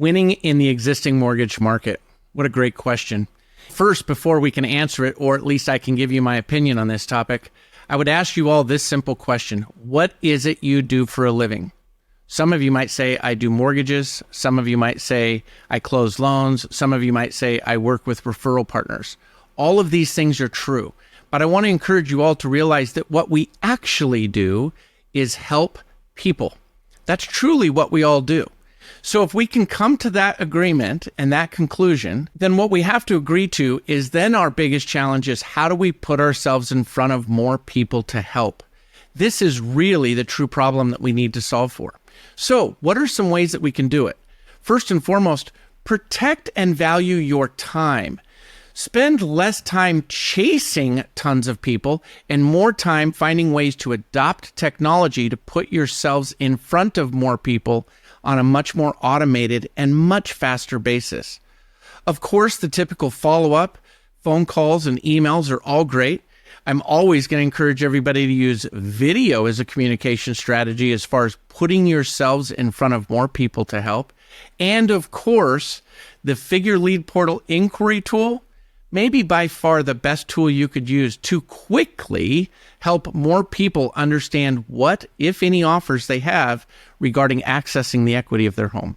Winning in the existing mortgage market. What a great question. First, before we can answer it, or at least I can give you my opinion on this topic, I would ask you all this simple question. What is it you do for a living? Some of you might say, I do mortgages. Some of you might say, I close loans. Some of you might say, I work with referral partners. All of these things are true. But I want to encourage you all to realize that what we actually do is help people. That's truly what we all do. So if we can come to that agreement and that conclusion, then what we have to agree to is then our biggest challenge is how do we put ourselves in front of more people to help? This is really the true problem that we need to solve for. So what are some ways that we can do it? First and foremost, protect and value your time. Spend less time chasing tons of people and more time finding ways to adopt technology to put yourselves in front of more people on a much more automated and much faster basis. Of course, the typical follow-up, phone calls and emails are all great. I'm always going to encourage everybody to use video as a communication strategy as far as putting yourselves in front of more people to help. And of course, the Figure Lead Portal inquiry tool may be by far the best tool you could use to quickly help more people understand what, if any, offers they have regarding accessing the equity of their home.